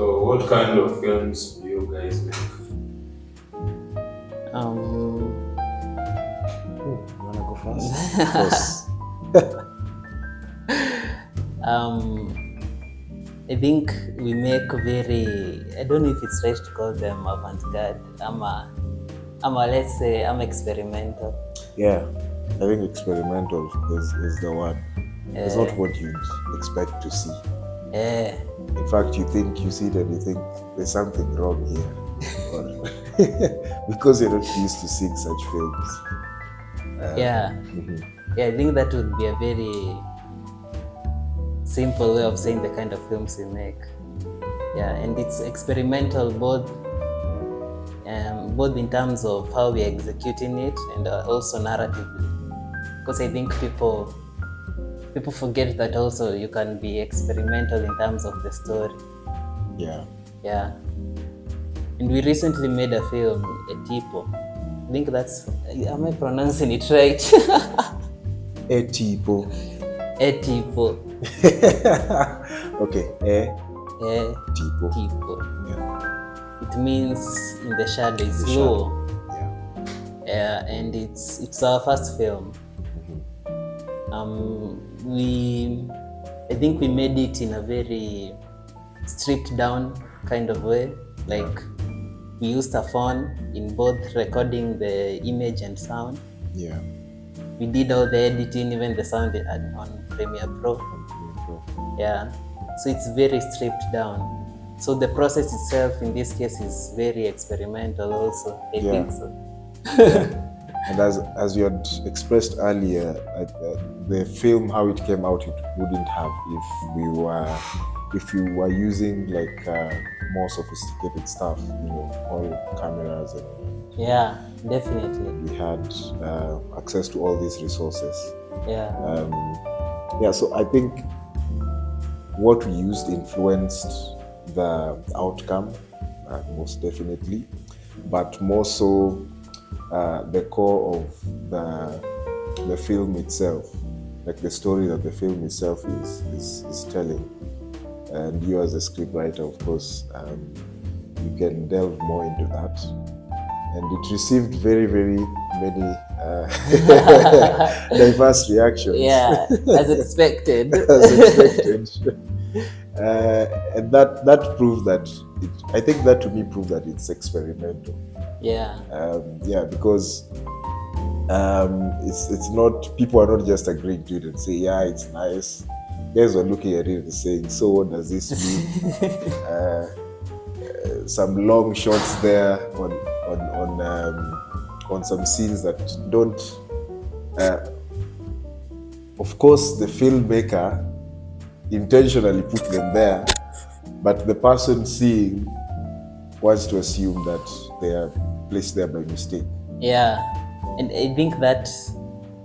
So, what kind of films do you guys make? You wanna go first? I think we make very, I don't know if it's right to call them avant-garde, let's say experimental. Yeah, I think experimental is the one. It's not what you'd expect to see. Yeah. In fact, you see it and you think there's something wrong here. Because you're not used to seeing such films. Yeah, I think that would be a very simple way of saying the kind of films we make. Yeah, and it's experimental both in terms of how we're executing it and also narratively. Because I think people forget that also you can be experimental in terms of the story. Yeah. Yeah. And we recently made a film, a Tipo. I think that's, am I pronouncing it right? A Tipo. A Tipo. Okay, Tipo. Tipo. Yeah. It means in the shadow, it's low. Yeah, and it's our first film. I think we made it in a very stripped down kind of way. Like we used a phone in both recording the image and sound. Yeah. We did all the editing, even the sound on Premiere Pro. Yeah. So it's very stripped down. So the process itself in this case is very experimental also. I think so. And as you had expressed earlier, the film, how it came out, it wouldn't have if you were using like more sophisticated stuff, all cameras and yeah, definitely. We had access to all these resources. Yeah. So I think what we used influenced the outcome, most definitely, but more so the core of the film itself, like the story that the film itself is telling. And you as a scriptwriter, of course, you can delve more into that. And it received very, very many diverse reactions. Yeah, as expected. And that proved that I think that to me proved that it's experimental. Yeah. Because it's not, people are not just agreeing to it and say, yeah, it's nice. Guys were looking at it and saying, so what does this mean? Some long shots there on some scenes that don't. Of course, the filmmaker intentionally put them there, but the person seeing wants to assume that they are placed there by mistake. Yeah, and I think that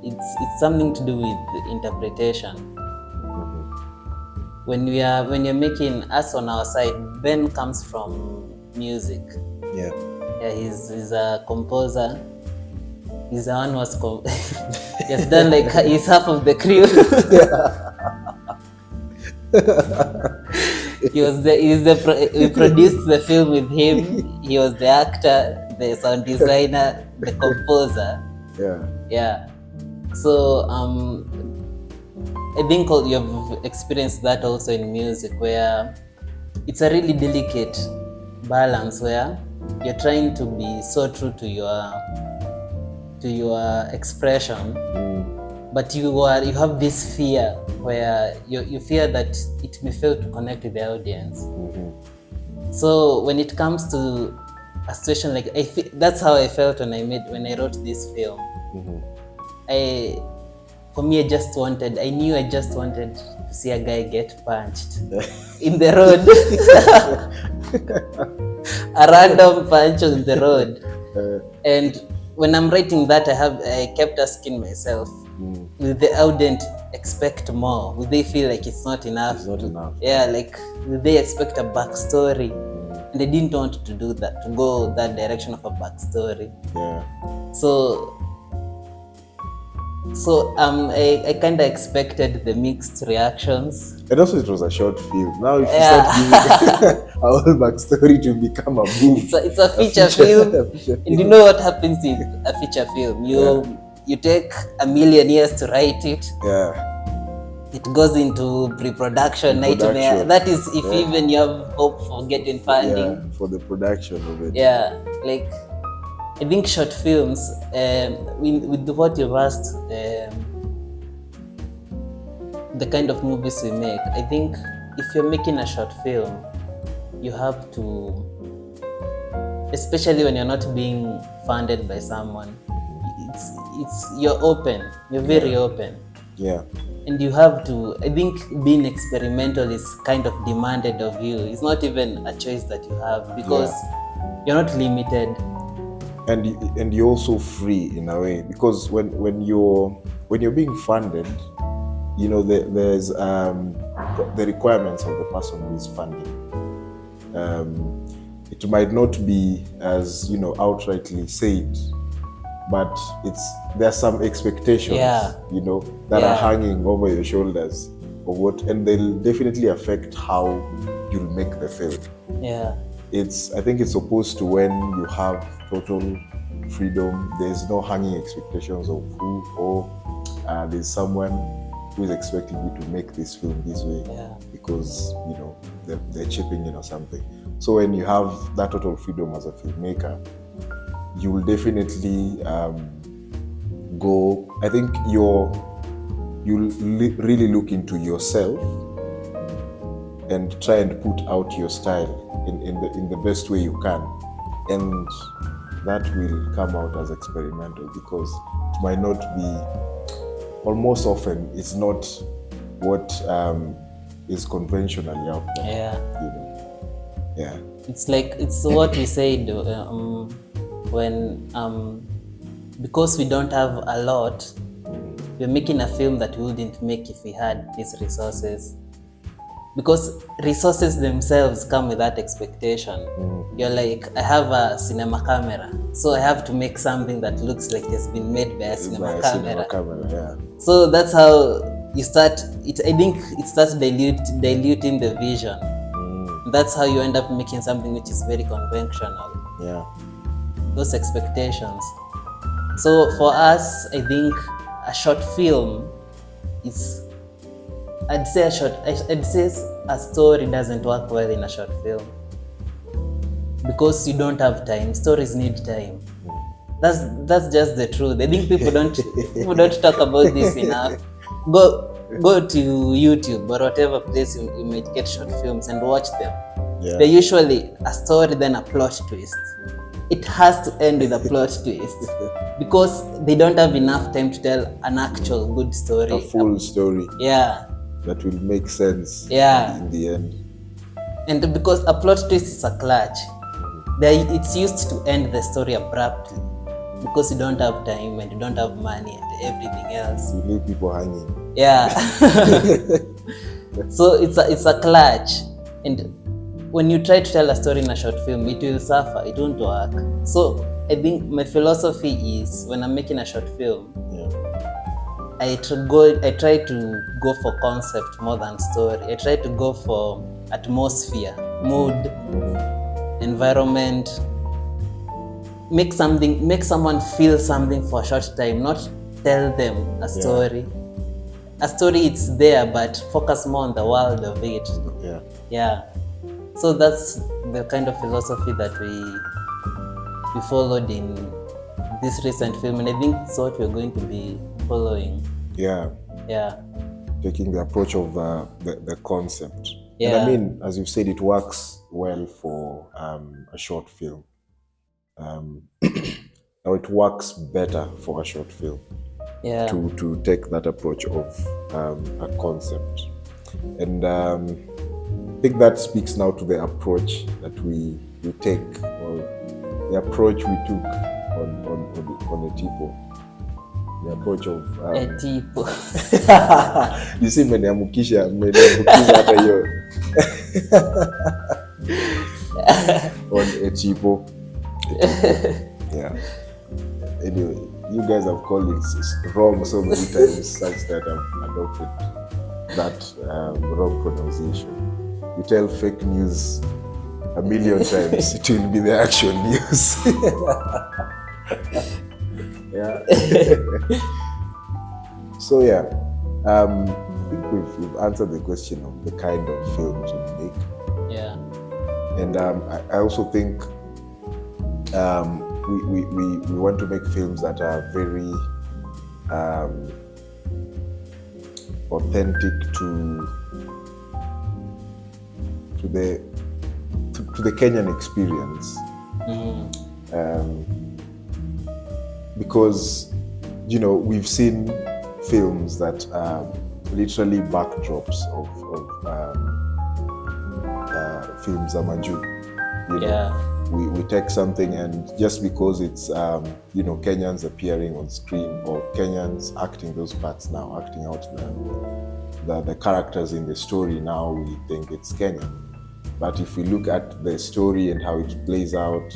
it's something to do with interpretation. When you're making us on our side, Ben comes from music. Yeah, he's a composer. He's the one who was he has done like he's half of the crew. We produced the film with him. He was the actor, the sound designer, the composer. Yeah. So I think you've experienced that also in music, where it's a really delicate balance where you're trying to be so true to your expression, but you have this fear where you fear that it may fail to connect with the audience. So when it comes to a situation like that's how I felt when I wrote this film. I knew I just wanted to see a guy get punched in the road. A random punch on the road. And when I'm writing that, I kept asking myself, will the audience expect more? Will they feel like it's not enough? It's not enough. Yeah, like will they expect a backstory? And I didn't want to do that, to go that direction of a backstory. Yeah. So So I kind of expected the mixed reactions. And also it was a short film. Now if you Yeah. start giving a whole backstory to become a movie. It's a feature film. a feature And you film. know what happens with a feature film? You take a million years to write it. Yeah. It goes into pre-production nightmare. That is if even you have hope for getting funding. Yeah, for the production of it. Yeah, like I think short films, with what you've asked, the kind of movies we make, I think if you're making a short film, you have to, especially when you're not being funded by someone, you're open, you're very open. Yeah. And you have to, I think being experimental is kind of demanded of you. It's not even a choice that you have because you're not limited. And you're also free in a way, because when you're being funded, you know, there's the requirements of the person who is funding. It might not be as, you know, outrightly said, but there are some expectations, you know, that are hanging over your shoulders of what, and they'll definitely affect how you'll make the film. Yeah. I think it's opposed to when you have total freedom. There's no hanging expectations of who, or there's someone who is expecting you to make this film this way because, you know, they're chipping in or something. So when you have that total freedom as a filmmaker, you will definitely go. I think you'll really look into yourself and try and put out your style in the best way you can, and that will come out as experimental, because it might not be, or most often it's not what is conventionally out there. You know? Yeah. It's what we said when because we don't have a lot, we're making a film that we wouldn't make if we had these resources. Because resources themselves come with that expectation. You're like, I have a cinema camera, so I have to make something that looks like it's been made by a cinema camera. So that's how you start. I think it starts diluting the vision. That's how you end up making something which is very conventional. Yeah. Those expectations. So for us, I think a short film is, I'd say a story doesn't work well in a short film because you don't have time. Stories need time. That's just the truth. I think people don't talk about this enough. Go to YouTube or whatever place you might get short films and watch them. They're usually a story, then a plot twist. It has to end with a plot twist because they don't have enough time to tell an actual good story. A full story. Yeah. That will make sense in the end. And because a plot twist is a clutch, it's used to end the story abruptly because you don't have time and you don't have money and everything else. You leave people hanging. Yeah. So it's a clutch, and when you try to tell a story in a short film, it will suffer. It won't work. So I think my philosophy is, when I'm making a short film, I try to go for concept more than story. I try to go for atmosphere, mood, environment. Make someone feel something for a short time, not tell them a story. A story, it's there, but focus more on the world of it. Yeah. So that's the kind of philosophy that we followed in this recent film, and I think it's what we're going to be following. Yeah. Taking the approach of the concept. And I mean, as you've said, it works well for a short film. Now it works better for a short film. To take that approach of a concept. And I think that speaks now to the approach that we take, or the approach we took on the Tipo. The approach of Tipo. You see, mmeniambukiza hata hiyo on a Tipo. Yeah. Anyway, you guys have called it wrong so many times, such that I've adopted that wrong pronunciation. You tell fake news a million times, it will be the actual news. Yeah. So yeah, I think we've answered the question of the kind of films we make. Yeah. And I also think we want to make films that are very authentic to the Kenyan experience. Because, you know, we've seen films that are literally backdrops of films Amaju. You know, we take something, and just because it's you know, Kenyans appearing on screen, or Kenyans acting those parts now, acting out the characters in the story, now we think it's Kenyan. But if we look at the story and how it plays out,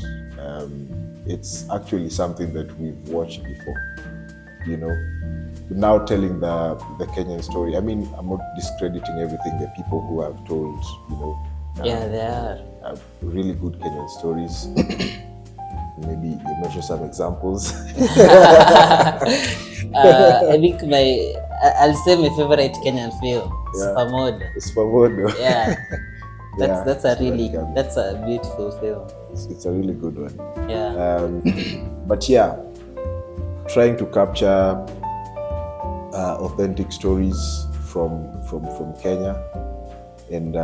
it's actually something that we've watched before. You know, now telling the Kenyan story. I mean, I'm not discrediting everything. The people who have told, you know, They are really good Kenyan stories. Maybe you mention some examples. I think I'll say my favorite Kenyan film, Supermodo. Supermodo. Yeah. That's a like, beautiful film. It's a really good one. Yeah. But yeah, trying to capture authentic stories from Kenya, and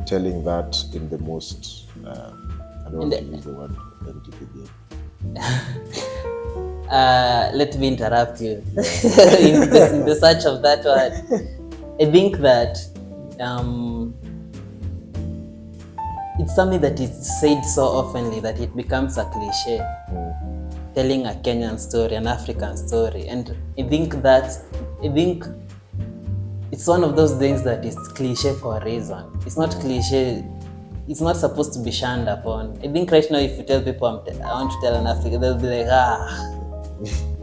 telling that in the most I don't want to use the word authentic again. Let me interrupt you in the search of that word. I think that it's something that is said so oftenly that it becomes a cliche. Telling a Kenyan story, an African story, and I think it's one of those things that is cliche for a reason. It's not cliche. It's not supposed to be shunned upon. I think right now, if you tell people I want to tell an African, they'll be like,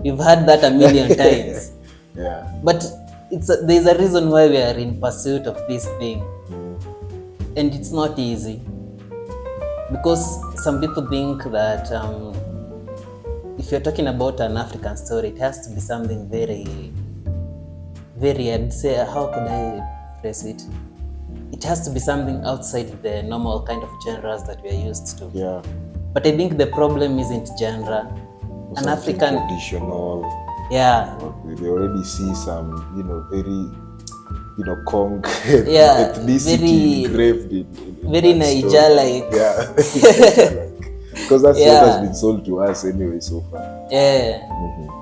you've heard that a million times. Yeah. But there's a reason why we are in pursuit of this thing, and it's not easy, because some people think that if you're talking about an African story, it has to be something very, very, I'd say, how could I phrase it? It has to be something outside the normal kind of genres that we are used to. Yeah. But I think the problem isn't genre. An African traditional. Yeah. They already see some, you know, very, you know, Kong very ethnicity engraved in very Niger-like. Yeah. Because that's what has been sold to us anyway so far. Yeah.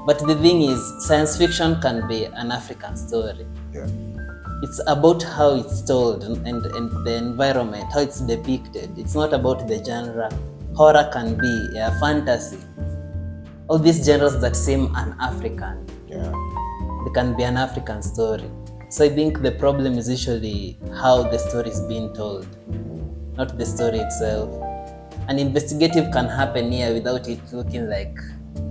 But the thing is, science fiction can be an African story. Yeah. It's about how it's told and the environment, how it's depicted. It's not about the genre. Horror can be fantasy. All these genres that seem un-African, they can be an African story. So I think the problem is usually how the story is being told, not the story itself. An investigative can happen here without it looking like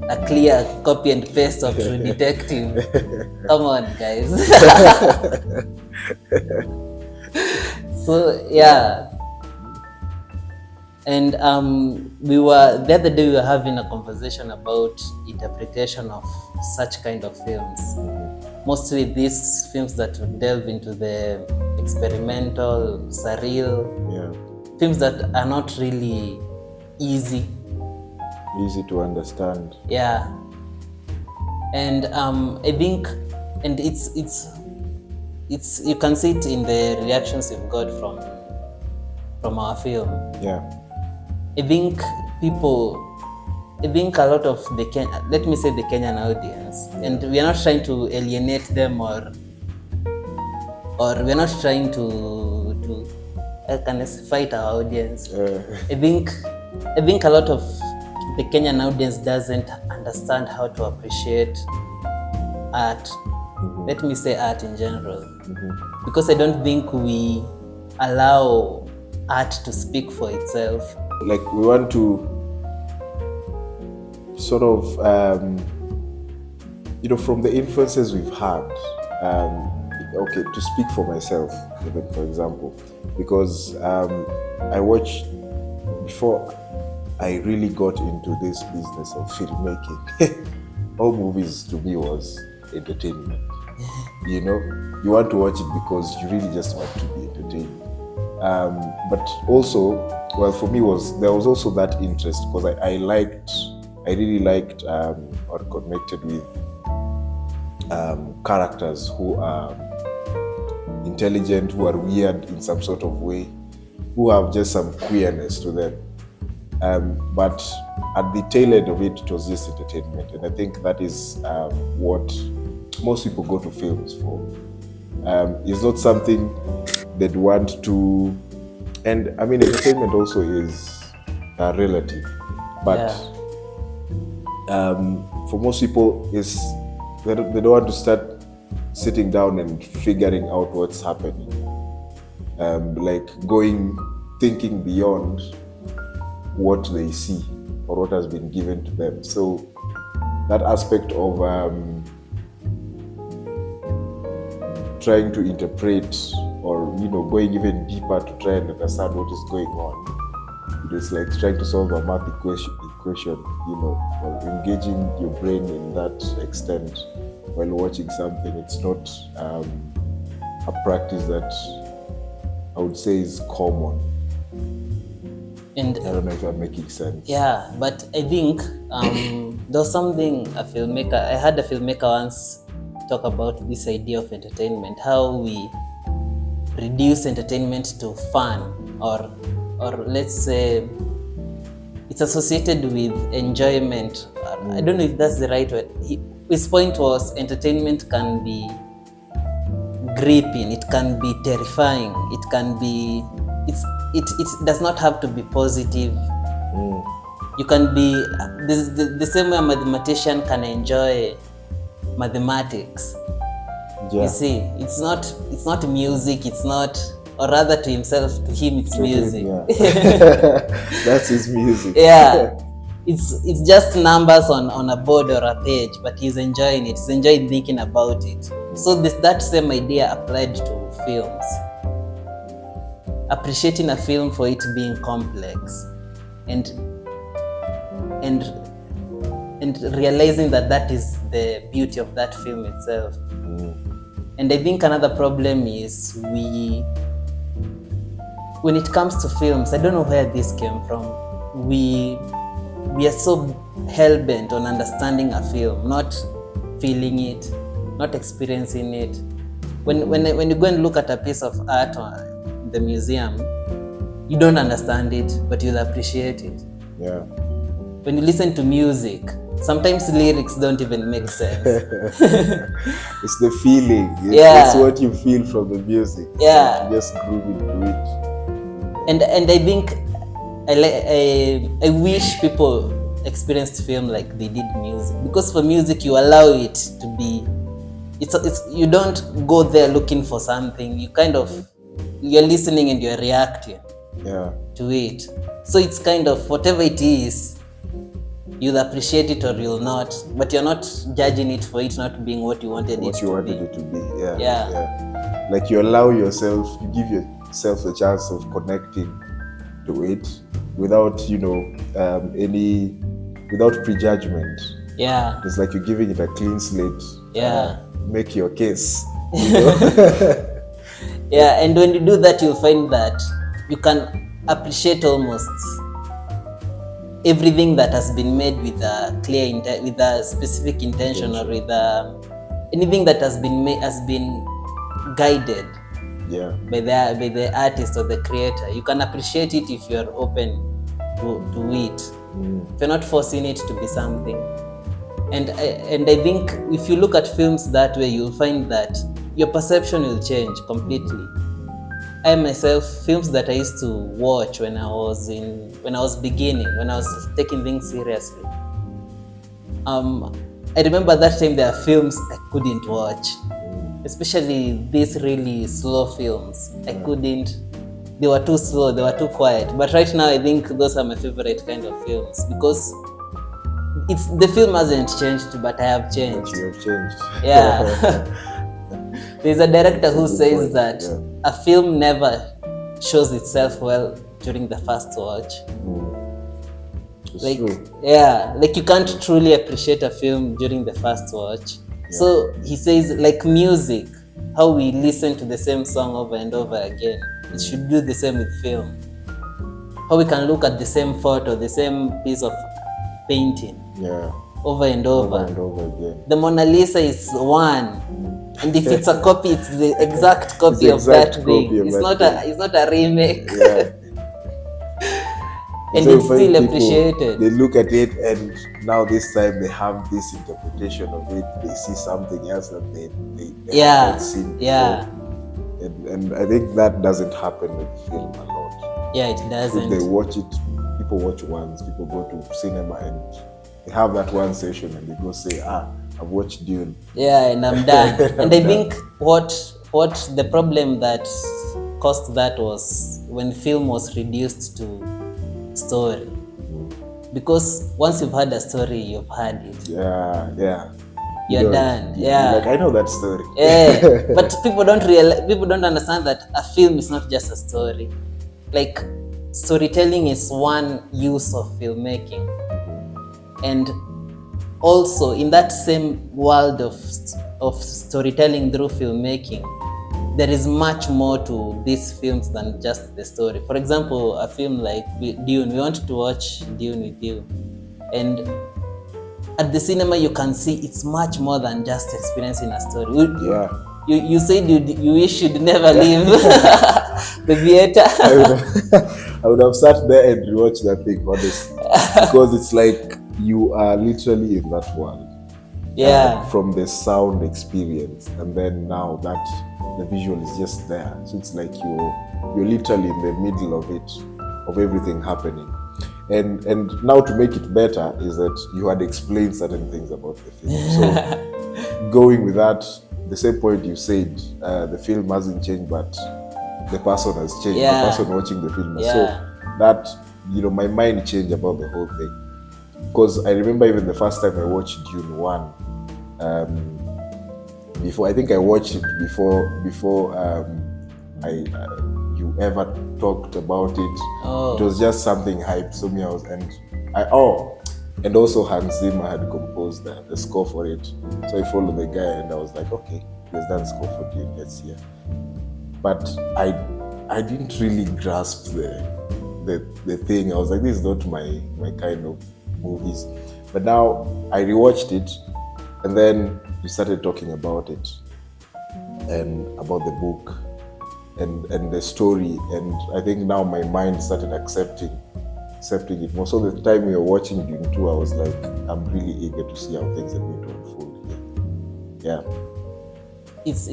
a clear copy and paste of True Detective. Come on, guys. So yeah. And the other day we were having a conversation about interpretation of such kind of films. Mostly these films that delve into the experimental, surreal, films that are not really easy to understand. Yeah. And I think, and it's you can see it in the reactions we've got from our film. Yeah. I think a lot of the Kenyan audience, and we are not trying to alienate them or we're not trying to fight our audience. I think a lot of the Kenyan audience doesn't understand how to appreciate art. Let me say art in general, because I don't think we allow art to speak for itself. Like, we want to sort of, from the influences we've had, okay, to speak for myself, even for example, because I watched, before I really got into this business of filmmaking, all movies to me was entertainment. You want to watch it because you really just want to be entertained. But also, well, for me there was also that interest because I really liked or connected with characters who are intelligent, who are weird in some sort of way, who have just some queerness to them. But at the tail end of it was just entertainment, and I think that is what most people go to films for. It's not something they'd want to, and I mean, entertainment also is relative, but for most people, they don't want to start sitting down and figuring out what's happening, like thinking beyond what they see or what has been given to them. So that aspect of trying to interpret or going even deeper to try and understand what is going on, it's like trying to solve a math equation, or engaging your brain in that extent while watching something. It's not a practice that I would say is common. And I don't know if I'm making sense. Yeah, but I think there's something I had a filmmaker once talk about this idea of entertainment, how we reduce entertainment to fun, or let's say it's associated with enjoyment. I don't know if that's the right word. His point was entertainment can be gripping, it can be terrifying, it can be, it does not have to be positive. You can be the same way a mathematician can enjoy mathematics. You see, it's not music, it's not, or rather to himself, to him it's music. That's his music. It's just numbers on a board or a page, but he's enjoying it. He's enjoying thinking about it. So that same idea applied to films. Appreciating a film for it being complex, and realizing that is the beauty of that film itself. And I think another problem is when it comes to films, I don't know where this came from. We are so hell-bent on understanding a film, not feeling it, not experiencing it. When you go and look at a piece of art in the museum, you don't understand it, but you'll appreciate it. When you listen to music, sometimes lyrics don't even make sense. It's the feeling. It's what you feel from the music. Just groove into it. And I think I wish people experienced film like they did music, because for music you allow it to be. It's you don't go there looking for something. You're listening and you're reacting to it. So it's kind of whatever it is, you'll appreciate it or you'll not, but you're not judging it for it not being what you wanted it to be. Like you allow yourself, you give yourself the chance of connecting to it without without prejudgment. It's like you're giving it a clean slate. Make your case. And when you do that, you'll find that you can appreciate almost everything that has been made with a clear with a specific intention, or with anything that has been made has been guided by the artist or the creator. You can appreciate it if you're open to it. If you're not forcing it to be something. And I think if you look at films that way, you'll find that your perception will change completely. I myself, films that I used to watch when I was beginning, when I was taking things seriously. I remember that time there are films I couldn't watch, especially these really slow films. I couldn't. They were too slow. They were too quiet. But right now, I think those are my favorite kind of films, because it's the film hasn't changed, but I have But changed. you have changed. Yeah. There's a director who Good says point, that yeah. a film never shows itself well during the first watch. It's Like, true. yeah, like you can't truly appreciate a film during the first watch. So he says, like music, how we listen to the same song over and over again, it should do the same with film. How we can look at the same photo, the same piece of painting Yeah. over and over. Over and over again. The Mona Lisa is one, and if it's a copy, it's the exact copy the of exact that copy thing. of It's that not thing. it's not a remake. Yeah. And So it's you find still people, appreciated. They look at it, and now this time they have this interpretation of it. They see something else that they Yeah, haven't seen before. yeah, And I think that doesn't happen with film a lot. yeah. It If they doesn't. watch it, people watch once. People go to cinema and they have that one session, and they go say, I've watched Dune. Yeah, and I'm done. And I I'm think what the problem that caused that was when film was reduced to story. Because once you've had a story, you've had it. Yeah. You're don't- done. you're Yeah. like, I know that story. Yeah, but people don't understand that a film is not just a story. Like, storytelling is one use of filmmaking, and also in that same world of storytelling through filmmaking, there is much more to these films than just the story. For example, a film like Dune, we want to watch Dune with you, and at the cinema you can see it's much more than just experiencing a story. Yeah. You said you wish you'd never leave the theater. I would have sat there and rewatched that thing, honestly, because it's like you are literally in that world. Yeah. From the sound experience, and then now that the visual is just there, so it's like you're literally in the middle of it, of everything happening. And now to make it better is that you had explained certain things about the film. So going with that, the same point you said, the film hasn't changed, but the person has changed. Yeah. The person watching the film. Yeah. So that, my mind changed about the whole thing. Because I remember even the first time I watched Dune 1, before I think I watched it before you ever talked about it. Oh. It was just something hype. So me, and also Hans Zimmer had composed the score for it. So I followed the guy, and I was like, okay, he's done score for Dune, let's hear. But I didn't really grasp the thing. I was like, this is not my kind of movies. But now I rewatched it, and then we started talking about it and about the book and the story, and I think now my mind started accepting it more. So the time we were watching Dune 2, I was like, I'm really eager to see how things are going to unfold. Yeah. It's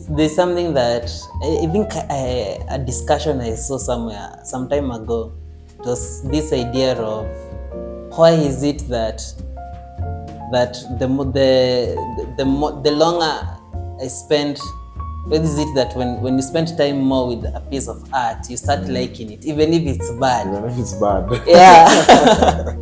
there's something that I think a discussion I saw somewhere some time ago. It was this idea of why is it that the longer I spend, why is it that when you spend time more with a piece of art, you start liking it, even if it's bad. Even if it's bad. Yeah.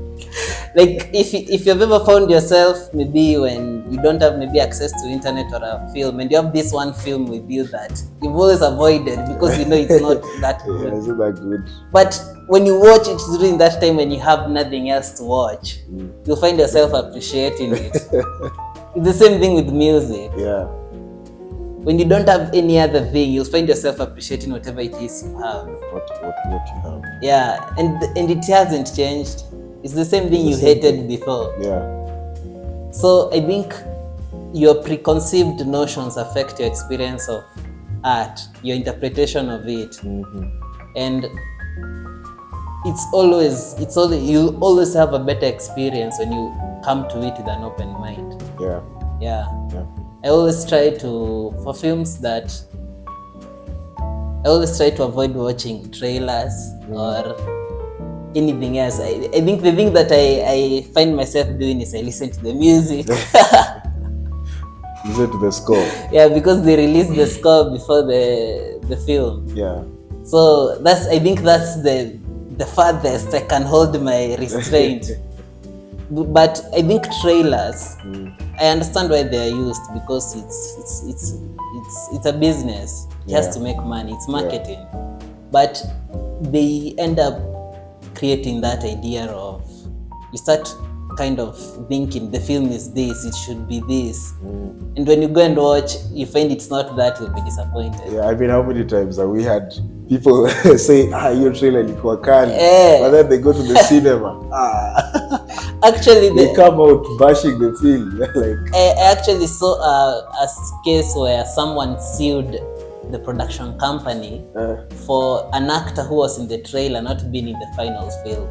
Like if you've ever found yourself maybe when you don't have maybe access to internet or a film, and you have this one film with you that you've always avoided because you know it's not that good. Yeah, isn't that good? But when you watch it during that time when you have nothing else to watch, you'll find yourself appreciating it. It's the same thing with music. Yeah. When you don't have any other thing, you'll find yourself appreciating whatever it is you have. What you have. Yeah, and it hasn't changed. It's the same thing you It's the same hated thing. before. Yeah. So I think your preconceived notions affect your experience of art, your interpretation of it, and you always have a better experience when you come to it with an open mind. Yeah. Yeah. Yeah. I always try to avoid watching trailers or anything else. I think the thing that I find myself doing is I listen to the music. Listen to the score. Yeah, because they release the score before the film. Yeah. So I think that's the the farthest I can hold my restraint. But I think trailers, I understand why they are used, because it's a business. It has to make money. It's marketing. But they end up creating that idea of, you start kind of thinking the film is this, it should be this. And when you go and watch, you find it's not that, you'll be disappointed. Yeah, I mean, how many times have we had people say, your trailer ilikuwa kali, but then they go to the cinema. Actually, they come out bashing the film. Like, I actually saw a case where someone sued the production company for an actor who was in the trailer not being in the final film.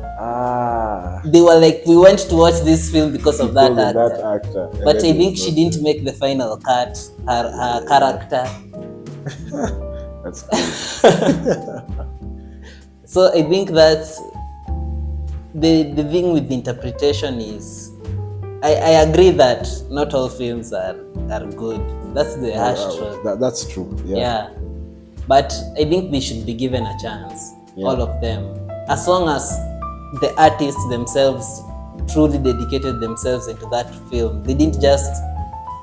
They were like, we went to watch this film because of that actor. But I think she didn't make the final cut, her character. That's cool. So I think that's the thing with the interpretation is, I agree that not all films are good. That's the harsh truth. That's true. Yeah. But I think they should be given a chance, all of them. As long as the artists themselves truly dedicated themselves into that film. They didn't just,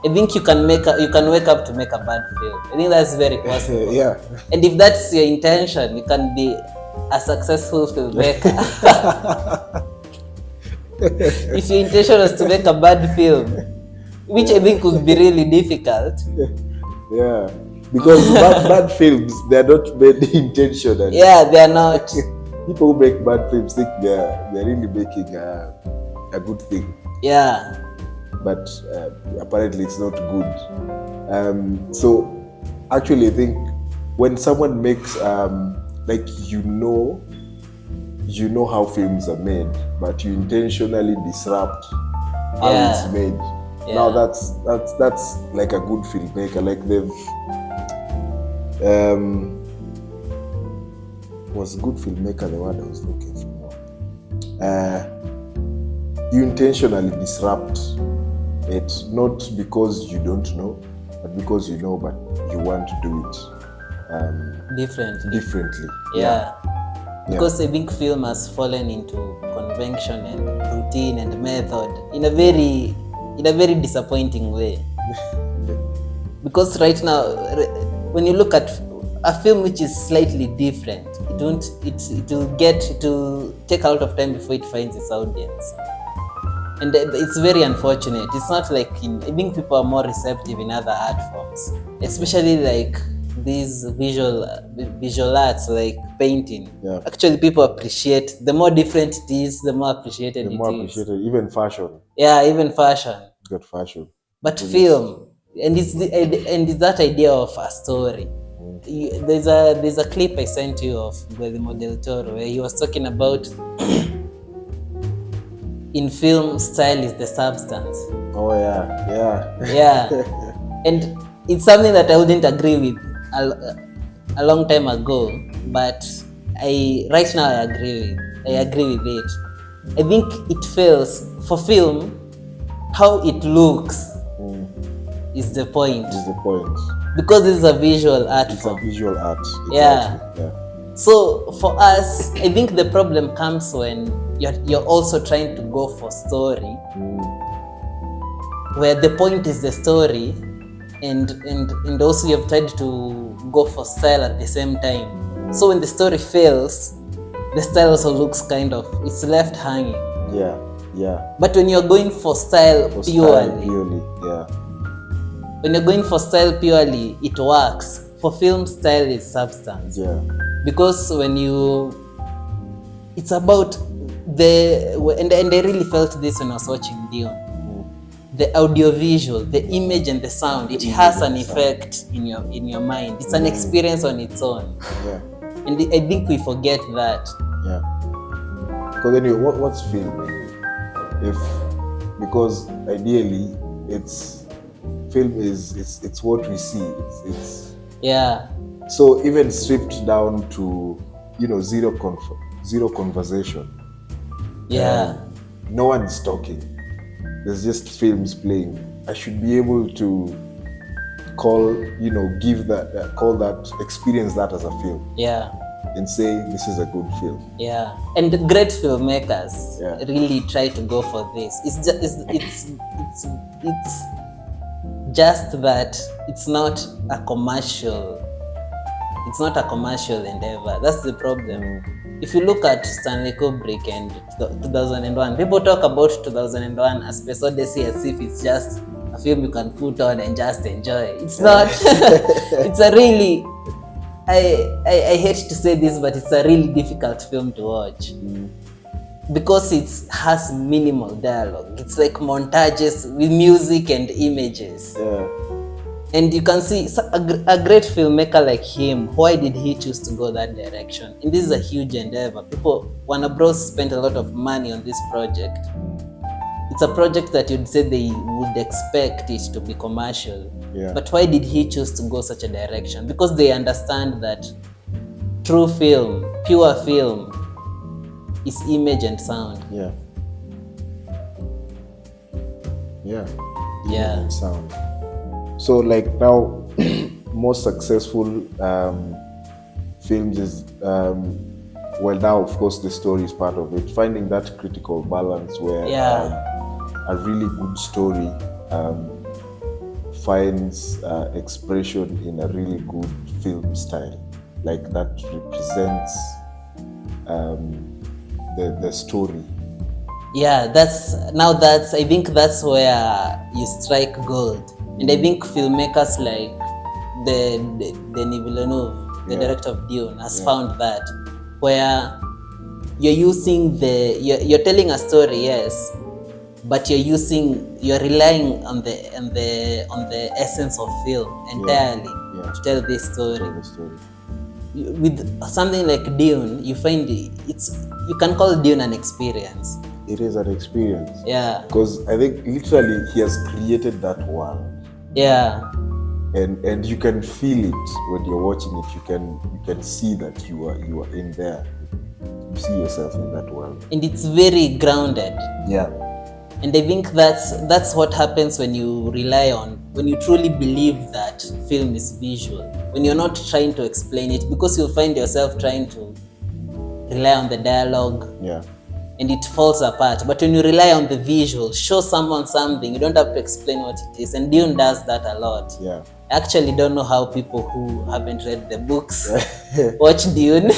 I think you can wake up to make a bad film. I think that's very possible. Yeah. And if that's your intention, you can be a successful filmmaker. If your intention was to make a bad film, which I think would be really difficult. Yeah, because bad films, they're not made intentionally. Yeah, they're not. People who make bad films think they're really making a good thing. Yeah. But apparently it's not good. So actually I think when someone makes like you know how films are made, but you intentionally disrupt how it's made. Yeah. Now that's like a good filmmaker. Like they've was good filmmaker the word I was looking for now. You intentionally disrupt it, not because you don't know, but because you know, but you want to do it differently. Yeah. Because I think film has fallen into convention and routine and method in a very disappointing way. Because right now, when you look at a film which is slightly different, it will take a lot of time before it finds its audience. And it's very unfortunate. It's not like I think people are more receptive in other art forms, especially like these visual arts like painting. Yeah. Actually, people appreciate, the more different it is, the more appreciated it is. Even fashion. Yeah, even fashion. Good fashion. But film, and it's that idea of a story. There's a clip I sent you of Guillermo del Toro where he was talking about in film, style is the substance. Oh yeah. And it's something that I wouldn't agree with a long time ago, but right now I agree with it. I think it fails for film. How it looks is the point. Because this is a visual art form. It's a visual art. Exactly. Yeah. So for us, I think the problem comes when you're also trying to go for story, where the point is the story, and also you have tried to go for style at the same time. So when the story fails, the style also looks it's left hanging. Yeah. But when you're going for style purely, when you're going for style purely, it works. For film, style is substance. Yeah. Because it's about and I really felt this when I was watching Dion. The audiovisual, the image and the sound, it has an effect in your mind. It's an experience on its own. Yeah. And I think we forget that. Yeah. Because anyway, what's film? Because ideally film is what we see. Yeah. So even stripped down to zero conversation. Yeah. No one is talking. There's just films playing. I should be able to experience that as a film. Yeah. and say this is a good film. Yeah, and the great filmmakers Yeah. really try to go for this. It's just that it's not a commercial. It's not a commercial endeavor. That's the problem. If you look at Stanley Kubrick and 2001, people talk about 2001 as Space Odyssey as if it's just a film you can put on and just enjoy. It's not. It's a really, I hate to say this, but it's a really difficult film to watch because it has minimal dialogue. It's like montages with music and images. Yeah. And you can see a great filmmaker like him, why did he choose to go that direction? And this is a huge endeavor. Warner Bros. Spent a lot of money on this project. It's a project that you'd say they would expect it to be commercial. Yeah. But why did he choose to go such a direction? Because they understand that true film, pure film, is image and sound. Yeah. Yeah. Yeah. And sound. So like now, most successful films is well, now of course the story is part of it. Finding that critical balance where a really good story finds expression in a really good film style, like that represents the story. Yeah, I think that's where you strike gold. And I think filmmakers like Denis Villeneuve, the director of Dune, has found that where you're telling a story, yes, but you're relying on the essence of film entirely to tell this story. With something like Dune, you find you can call Dune an experience. It is an experience. Yeah. Because I think literally he has created that world. Yeah. And you can feel it when you're watching it. You can see that you are in there. You see yourself in that world. And it's very grounded. Yeah. And I think that's what happens when you truly believe that film is visual. When you're not trying to explain it, because you'll find yourself trying to rely on the dialogue. Yeah. And it falls apart. But when you rely on the visual, show someone something, you don't have to explain what it is. And Dune does that a lot. Yeah. I actually don't know how people who haven't read the books watch Dune.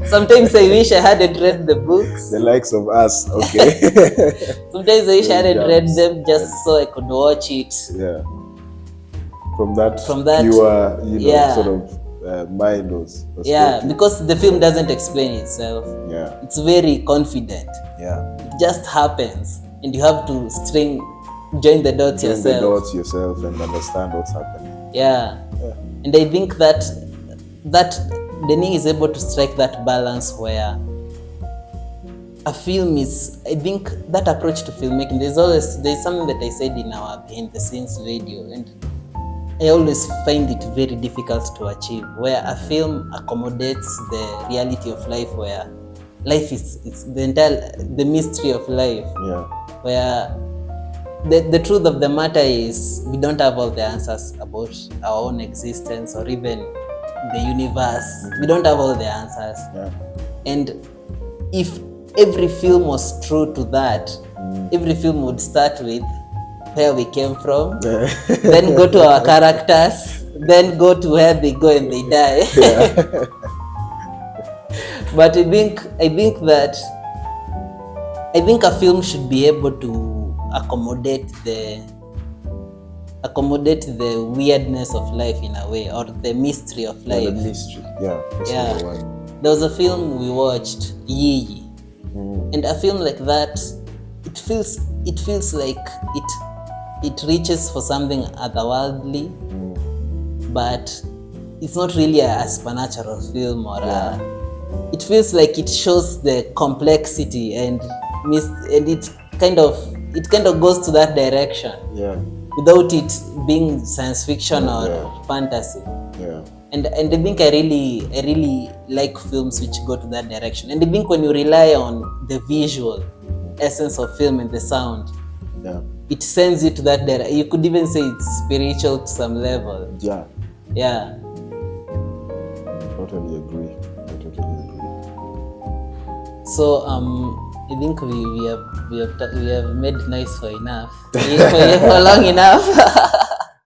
Sometimes I wish I hadn't read the books. The likes of us, okay. Sometimes I wish I hadn't read them just so I could watch it. Yeah. From that pure, sort of mind was yeah, because the film doesn't explain itself. Yeah. It's very confident. Yeah. It just happens, and you have to join the dots yourself and understand what's happening. Yeah. And I think that Denis is able to strike that balance where a film is, I think that approach to filmmaking, there's something that I said in our behind the scenes video, and I always find it very difficult to achieve, where a film accommodates the reality of life, where life it's the mystery of life. Yeah. Where the truth of the matter is we don't have all the answers about our own existence or even the universe. We don't have all the answers. Yeah. And if every film was true to that, every film would start with where we came from, then go to our characters, then go to where they go and they die. Yeah. But I think a film should be able to accommodate the weirdness of life in a way, or the mystery of life. The mystery, yeah. There was a film we watched, Yi, and a film like that, it feels like it reaches for something otherworldly, but it's not really a supernatural film, or it feels like it shows the complexity and it kind of goes to that direction, without it being science fiction or fantasy. Yeah. And I think I really like films which go to that direction. And I think when you rely on the visual essence of film and the sound, it sends you to that direction. You could even say it's spiritual to some level. Yeah. Yeah. totally agree. So I think we have made noise for enough. For long enough.